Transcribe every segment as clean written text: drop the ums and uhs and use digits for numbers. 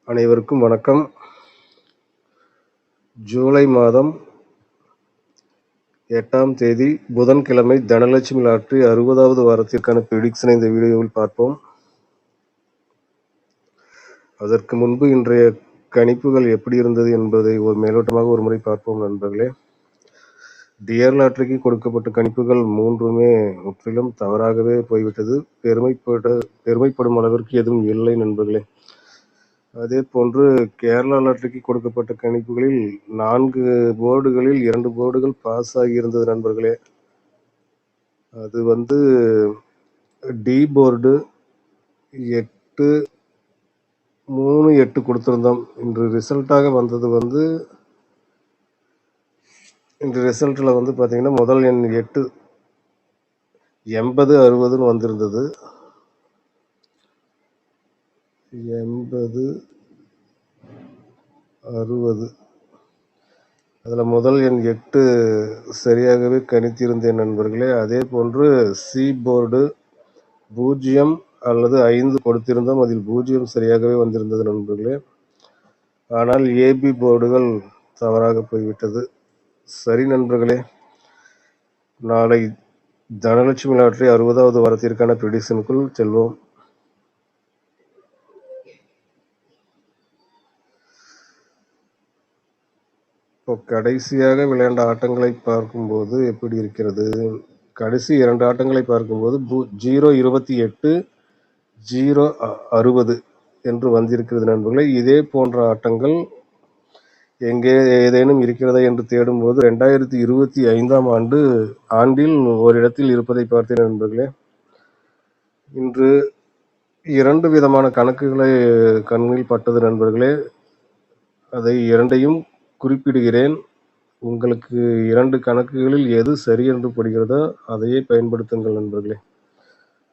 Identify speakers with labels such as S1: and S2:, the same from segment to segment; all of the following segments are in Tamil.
S1: அனைவருக்கும் வணக்கம். ஜூலை மாதம் 8ஆம் தேதி புதன்கிழமை தனலட்சுமி லாட்டரி 60வது வாரத்திற்கான ப்ரிடிக்ஷனை இந்த வீடியோவில் பார்ப்போம். அதற்கு முன்பு இன்றைய கணிப்புகள் எப்படி இருந்தது என்பதை மேலோட்டமாக ஒரு முறை பார்ப்போம் நண்பர்களே. டியர் லாட்டரிக்கு கொடுக்கப்பட்ட கணிப்புகள் மூன்றுமே முற்றிலும் தவறாகவே போய்விட்டது. பெருமைப்படும் அளவிற்கு எதுவும் இல்லை நண்பர்களே. அதே போன்று கேரளா லாட்டரிக்கு கொடுக்கப்பட்ட கணிப்புகளில் 4 போர்டுகளில் 2 போர்டுகள் பாஸ் ஆகியிருந்தது நண்பர்களே. அது டி போர்டு 8 3 8 கொடுத்திருந்தோம். இன்று ரிசல்ட்டாக வந்தது இந்த ரிசல்ட்டில் பார்த்தீங்கன்னா முதல் எண் 8 80 60ன்னு வந்திருந்தது. 80 60 அதில் முதல் எண் 8 சரியாகவே கணித்திருந்தேன் நண்பர்களே. அதே போன்று சி போர்டு 0 அல்லது 5 கொடுத்திருந்தோம். அதில் 0 சரியாகவே வந்திருந்தது நண்பர்களே. ஆனால் ஏபி போர்டுகள் தவறாக போய்விட்டது. சரி நண்பர்களே, நாளை தனலட்சுமி லாட்டரி 60வது வாரத்திற்கான ப்ரிடிக்ஷனுக்குள் செல்வோம். இப்போ கடைசியாக விளையாண்ட ஆட்டங்களை பார்க்கும்போது எப்படி இருக்கிறது? கடைசி 2 ஆட்டங்களை பார்க்கும்போது 0-28 0-60 என்று வந்திருக்கிறது நண்பர்களே. இதே போன்ற ஆட்டங்கள் எங்கே ஏதேனும் இருக்கிறதா என்று தேடும்போது 2025ஆம் ஆண்டில் ஓரிடத்தில் இருப்பதை பார்த்தேன் நண்பர்களே. இன்று 2 விதமான கணக்குகளை கண்ணில் பட்டது நண்பர்களே. அதை 2ஐயும் குறிப்பிடுகிறேன். உங்களுக்கு 2 கணக்குகளில் எது சரி என்று படுகிறதோ அதையே பயன்படுத்துங்கள் நண்பர்களே.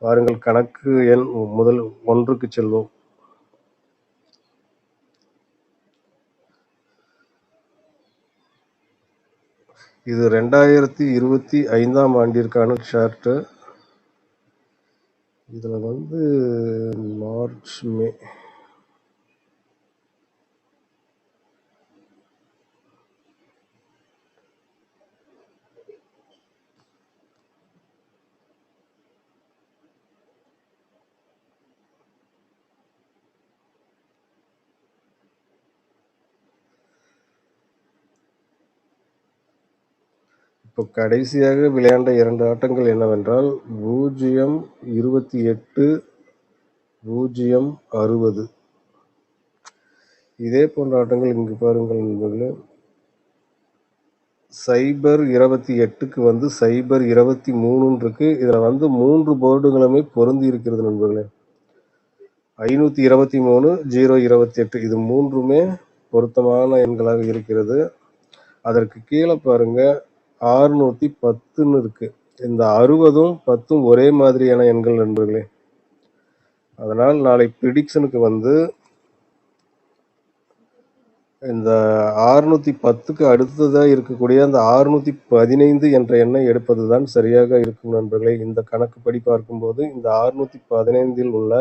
S1: வாருங்கள், கணக்கு எண் முதல் 1க்கு செல்வோம். இது 2025ஆம் ஆண்டிற்கான சார்ட்டு. இதில் மார்ச் மே இப்போ கடைசியாக விளையாண்ட 2 ஆட்டங்கள் என்னவென்றால் 0-28 0-60. இதே போன்ற ஆட்டங்கள் இங்கு பாருங்கள் நண்பர்களே. 0-28க்கு 0-23 இருக்கு. இதில் 3 போர்டுகளுமே பொருந்தி இருக்கிறது நண்பர்களே. 523 0-28 இது மூன்றுமே பொருத்தமான எண்களாக இருக்கிறது. அதற்கு கீழே பாருங்க 610ன்னு இருக்கு. இந்த 60ம் 10ம் ஒரே மாதிரியான எண்கள் நண்பர்களே. அதனால் நாளை ப்ரிடிக்ஷனுக்கு இந்த 610க்கு அடுத்ததாக இருக்கக்கூடிய அந்த 615 என்ற எண்ணை எடுப்பது தான் சரியாக இருக்கும் நண்பர்களே. இந்த கணக்குப்படி பார்க்கும்போது இந்த 615இல் உள்ள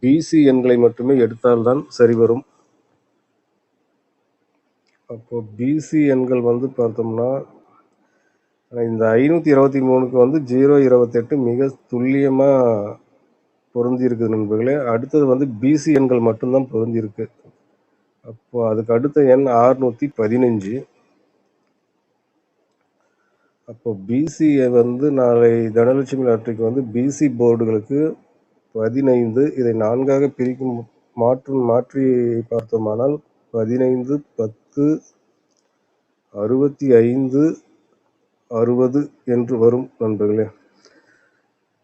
S1: பிசி எண்களை மட்டுமே எடுத்தால்தான் சரி வரும். அப்போ பிசி எண்கள் பார்த்தோம்னா இந்த 523க்கு 0-28 மிக துல்லியமாக பொருந்தி இருக்குது நண்பர்களே. அடுத்தது பிசி எண்கள் மட்டும்தான் பொருந்தி இருக்கு. அப்போ அதுக்கு அடுத்த எண் 615. அப்போ பிசி நாளை தனலட்சுமி லாட்டரிக்கு பிசி போர்டுகளுக்கு 15. இதை 4ஆக பிரிக்கும் மாற்றி பார்த்தோமானால் 15 10 65 60 என்று வரும் நண்பர்களே.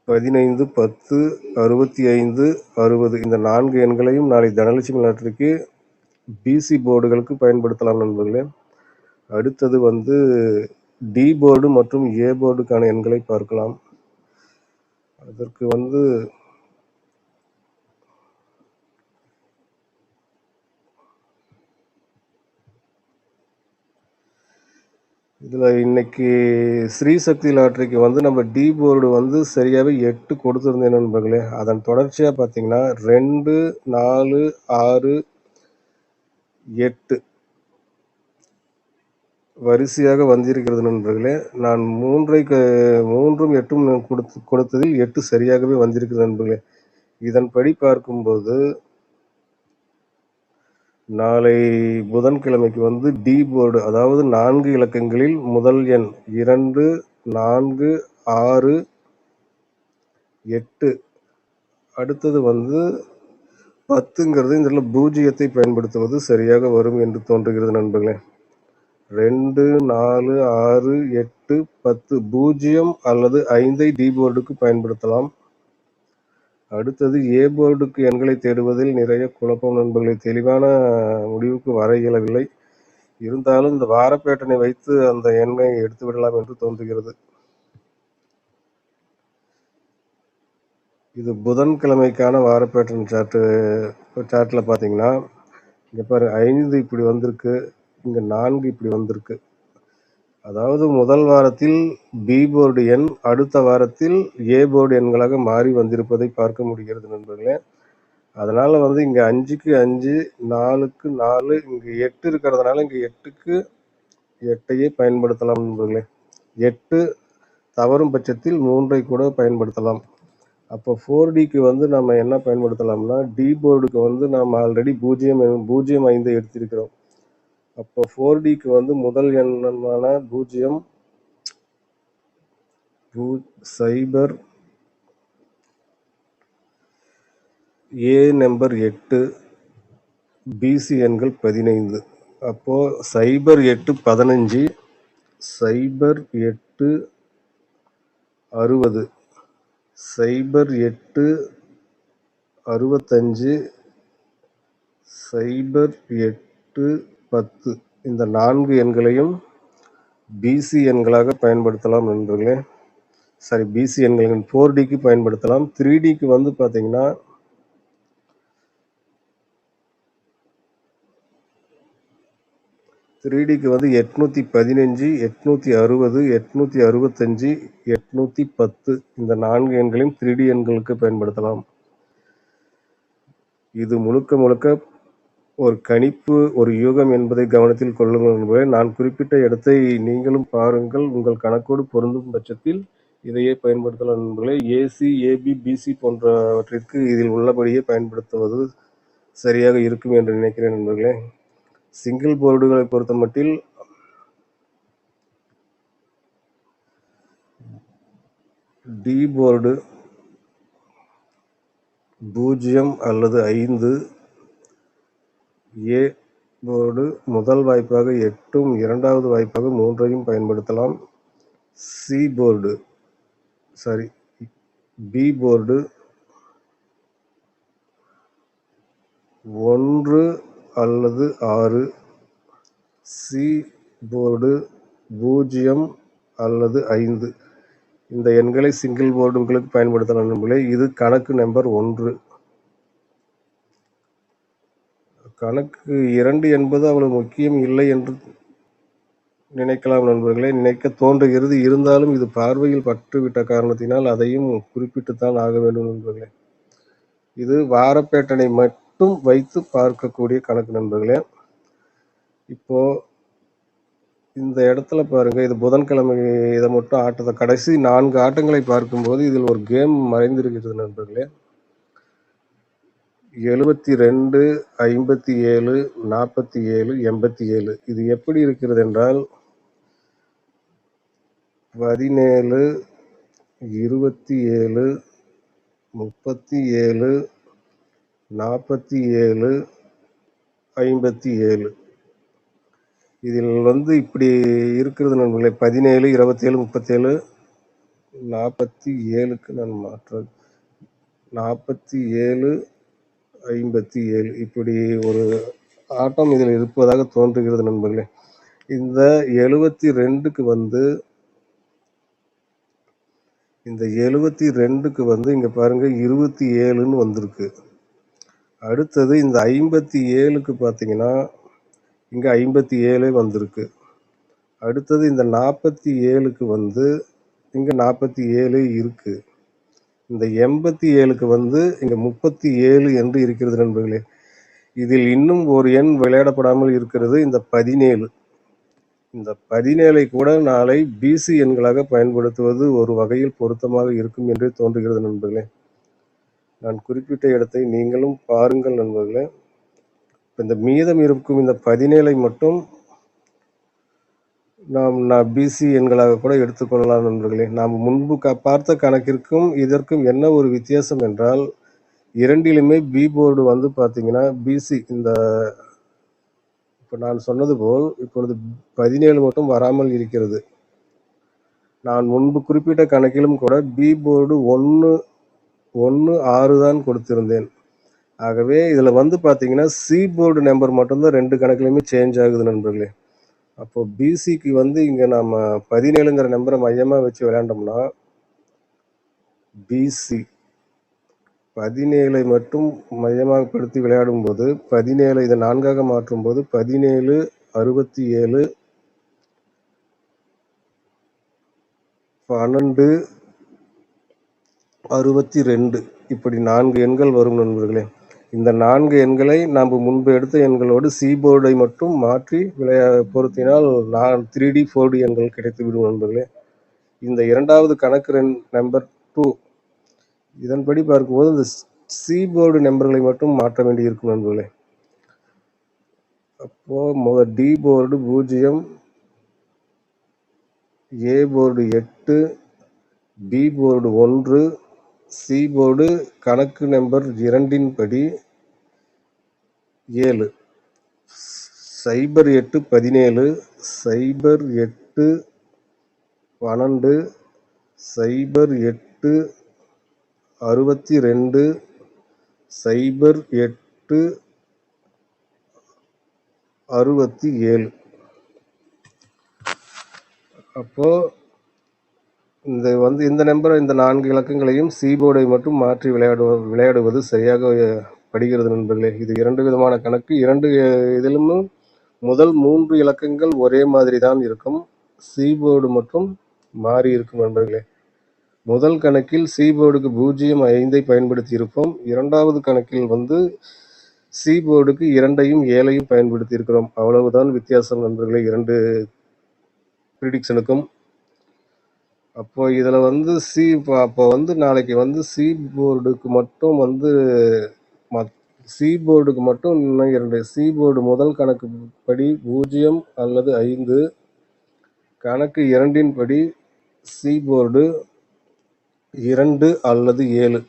S1: 15 10 65 60 இந்த 4 எண்களையும் நாளை தனலட்சுமி லாட்டரிக்கு பிசி போர்டுகளுக்கு பயன்படுத்தலாம் நண்பர்களே. அடுத்தது டி போர்டு மற்றும் ஏ போர்டுக்கான எண்களை பார்க்கலாம். அதற்கு இதில் இன்னைக்கு ஸ்ரீசக்தி லாட்டரிக்கு நம்ம டி போர்டு சரியாகவே 8 கொடுத்துருந்தேன் நண்பர்களே. அதன் தொடர்ச்சியாக பார்த்தீங்கன்னா 2 4 6 8 வரிசையாக வந்திருக்கிறது நண்பர்களே. நான் 3 3ம் 8ம் கொடுத்ததில் 8 சரியாகவே வந்திருக்கிறது நண்பர்களே. இதன்படி பார்க்கும்போது நாளை புதன்கிழமைக்கு வந்து டி போர்டு, அதாவது 4 இலக்கங்களில் முதல் எண் 2, 4, 6, 8, அடுத்தது வந்து 10ங்கிறது இதில் 0ஐ பயன்படுத்துவது சரியாக வரும் என்று தோன்றுகிறது நண்பர்களே. 2, 4, 6, 8, 10 0 அல்லது 5ஐ டி போர்டுக்கு பயன்படுத்தலாம். அடுத்தது ஏ போர்டுக்கு எண்களை தேடுவதில் நிறைய குழப்பம் நண்பர்களை, தெளிவான முடிவுக்கு வர இயலவில்லை. இருந்தாலும் இந்த வாரப்பேட்டனை வைத்து அந்த எண்ணை எடுத்து விடலாம் என்று தோன்றுகிறது. இது புதன்கிழமைக்கான வாரப்பேட்டன் சார்ட்டில் பார்த்தீங்கன்னா, இங்கே பாரு 5 இப்படி வந்திருக்கு, இங்கே 4 இப்படி வந்திருக்கு. அதாவது முதல் வாரத்தில் பி போர்டு எண் அடுத்த வாரத்தில் ஏ போர்டு எண்களாக மாறி வந்திருப்பதை பார்க்க முடிகிறது நண்பர்களே. அதனால வந்து இங்கே 5க்கு 5, 4க்கு 4, இங்கே 8 இருக்கிறதுனால இங்கே 8க்கு 8ஐயே பயன்படுத்தலாம் நண்பர்களே. 8 தவறும் பட்சத்தில் 3ஐ கூட பயன்படுத்தலாம். அப்போ 4டிக்கு வந்து நம்ம என்ன பயன்படுத்தலாம்னா, டி போர்டுக்கு வந்து நம்ம ஆல்ரெடி 0.5 எடுத்திருக்கிறோம். அப்போ 4டிக்கு வந்து முதல் எண்ணமான 0, 0, ஏ நம்பர் 8, பிசி எண்கள் 15. அப்போ 0, 8, 15, 0, 8, 60, 0, 8, 65, 0, 8, 10 இந்த 4 எண்களையும் பிசி எண்களாக பயன்படுத்தலாம் நண்பர்களே. சாரி, பிசி எண்கள் 4டிக்கு பயன்படுத்தலாம். 3டிக்கு வந்து பார்த்தீங்கன்னா 3டிக்கு வந்து 815, 860, 865, 810 இந்த 4 எண்களையும் 3டி எண்களுக்கு பயன்படுத்தலாம். இது முழுக்க ஒரு கணிப்பு, ஒரு யூகம் என்பதை கவனத்தில் கொள்ளுங்கள் என்பதை, நான் குறிப்பிட்ட இடத்தை நீங்களும் பாருங்கள். உங்கள் கணக்கோடு பொருந்தும் பட்சத்தில் இதையே பயன்படுத்தலாம் நண்பர்களே. ஏசி, ஏபி, பிசி போன்றவற்றிற்கு இதில் உள்ளபடியே பயன்படுத்துவது சரியாக இருக்கும் என்று நினைக்கிறேன் நண்பர்களே. சிங்கிள் போர்டுகளை பொறுத்த மட்டில் டி போர்டு 0 அல்லது 5, ஏ போர்டு முதல் வாய்ப்பாக 8ம் இரண்டாவது வாய்ப்பாக 3ஐயும் பயன்படுத்தலாம். பி போர்டு 1 அல்லது 6, சி போர்டு 0 அல்லது 5 இந்த எண்களை சிங்கிள் போர்டுகளுக்கு பயன்படுத்தலாம் நண்பர்களே. இது கணக்கு நம்பர் 1. கணக்கு 2 என்பது அவ்வளவு முக்கியம் இல்லை என்று நினைக்கலாம் நண்பர்களே, நினைக்க தோன்றுகிறது. இருந்தாலும் இது பார்வையில் பட்டுவிட்ட காரணத்தினால் அதையும் குறிப்பிட்டுத்தான் ஆக வேண்டும் நண்பர்களே. இது வாரப்பேட்டனை மட்டும் வைத்து பார்க்கக்கூடிய கணக்கு நண்பர்களே. இப்போ இந்த இடத்துல பாருங்க, இது புதன்கிழமை. இதை மட்டும் ஆட்டத்தை கடைசி 4 ஆட்டங்களை பார்க்கும்போது இதில் ஒரு கேம் மறைந்திருக்கிறது நண்பர்களே. 72, 57, 47, 87 இது எப்படி இருக்கிறது என்றால் 17, 27, 37, 47, 57 இதில் வந்து இப்படி இருக்கிறது நண்பர்களே. 17, 27, 37, 47க்கு நான் மாற்றது 47, 57 இப்படி ஒரு ஆட்டம் இதில் இருப்பதாக தோன்றுகிறது நண்பர்களே. இந்த 72க்கு வந்து இங்க பாருங்க 27ன்னு வந்திருக்கு. அடுத்தது இந்த 57க்கு பார்த்தீங்கன்னா இங்க 57 வந்திருக்கு. அடுத்தது இந்த 47க்கு வந்து இங்க 47 இருக்கு. இந்த 87க்கு வந்து இங்க 37 என்று இருக்கிறது நண்பர்களே. இதில் இன்னும் ஒரு எண் விளையாடப்படாமல் இருக்கிறது, இந்த 17. இந்த 17ஐ கூட நாளை பிசி எண்களாக பயன்படுத்துவது ஒரு வகையில் பொருத்தமாக இருக்கும் என்றே தோன்றுகிறது நண்பர்களே. நான் குறிப்பிட்ட இடத்தை நீங்களும் பாருங்கள் நண்பர்களே. இந்த மீதம் இருக்கும் இந்த 17ஐ மட்டும் நாம் பிசி எண்களாக கூட எடுத்துக்கொள்ளலாம் நண்பர்களே. நாம் முன்பு பார்த்த கணக்கிற்கும் இதற்கும் என்ன ஒரு வித்தியாசம் என்றால், இரண்டிலுமே பி போர்டு வந்து பார்த்தீங்கன்னா பிசி, இந்த இப்போ நான் சொன்னது போல் இப்பொழுது 17 மட்டும் வராமல் இருக்கிறது. நான் முன்பு குறிப்பிட்ட கணக்கிலும் கூட பி போர்டு 1 6 தான் கொடுத்திருந்தேன். ஆகவே இதில் வந்து பார்த்தீங்கன்னா சி போர்டு நம்பர் மட்டும்தான் 2 கணக்குலையுமே சேஞ்ச் ஆகுது நண்பர்களே. அப்போ பிசிக்கு வந்து இங்கே நம்ம 17ங்கிற நம்பரை மையமாக வச்சு விளையாண்டோம்னா, பிசி 17ஐ மட்டும் மையமாகப்படுத்தி விளையாடும் போது 17 இதை 4ஆக மாற்றும் போது 17 67 12 62 இப்படி 4 எண்கள் வரும் நண்பர்களே. இந்த 4 எண்களை நாம் முன்பு எடுத்த எண்களோடு சி போர்டை மட்டும் மாற்றி பொருத்தினால் 3D 4D எண்கள் கிடைத்துவிடும் நண்பர்களே. இந்த இரண்டாவது கணக்கு நம்பர் 2, இதன்படி பார்க்கும்போது இந்த சி போர்டு நம்பர்களை மட்டும் மாற்ற வேண்டி இருக்கும் நண்பர்களே. அப்போ D board 0, A board 8, B board 1, C board கணக்கு நம்பர் 2 படி 7, 08 17, 08 12, 08 62, 08 67. அப்போ இந்த நம்பர், இந்த 4 இலக்கங்களையும் சி போர்டை மட்டும் மாற்றி விளையாடுவது சரியாக படுகிறது நண்பர்களே. இது 2 விதமான கணக்கு. 2 இதிலும் முதல் 3 இலக்கங்கள் ஒரே மாதிரி தான் இருக்கும், சி போர்டு மட்டும் மாறி இருக்கும் நண்பர்களே. முதல் கணக்கில் சி போர்டுக்கு 0 5ஐ பயன்படுத்தி இருப்போம். இரண்டாவது கணக்கில் வந்து சி போர்டுக்கு 2ஐயும் 7ஐயும் பயன்படுத்தி இருக்கிறோம். அவ்வளவுதான் வித்தியாசம் நண்பர்களே 2 ப்ரிடிக்ஷனுக்கும். அப்போ இதில் வந்து அப்போ வந்து நாளைக்கு வந்து சி போர்டுக்கு மட்டும் இன்னும் 2 சி போர்டு முதல் கணக்கு படி 0 அல்லது 5, கணக்கு 2 படி சி போர்டு 2 அல்லது 7.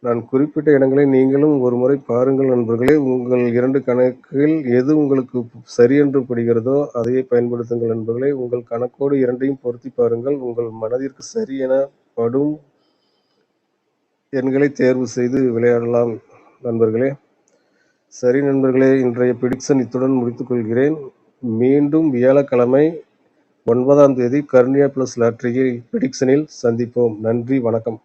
S1: நான் குறிப்பிட்ட இடங்களை நீங்களும் ஒரு முறை பாருங்கள் நண்பர்களே. உங்கள் 2 கணக்குகள் எது உங்களுக்கு சரியென்று படுகிறதோ அதையே பயன்படுத்துங்கள் நண்பர்களே. உங்கள் கணக்கோடு 2ஐயும் பொருத்தி பாருங்கள். உங்கள் மனதிற்கு சரி என படும் எண்களை தேர்வு செய்து விளையாடலாம் நண்பர்களே. சரி நண்பர்களே, இன்றைய ப்ரிடிக்ஷன் இத்துடன் முடித்துக் கொள்கிறேன். மீண்டும் வியாழக்கிழமை 9ஆம் தேதி கர்னியா பிளஸ் லாட்டரி ப்ரிடிக்ஷனில் சந்திப்போம். நன்றி, வணக்கம்.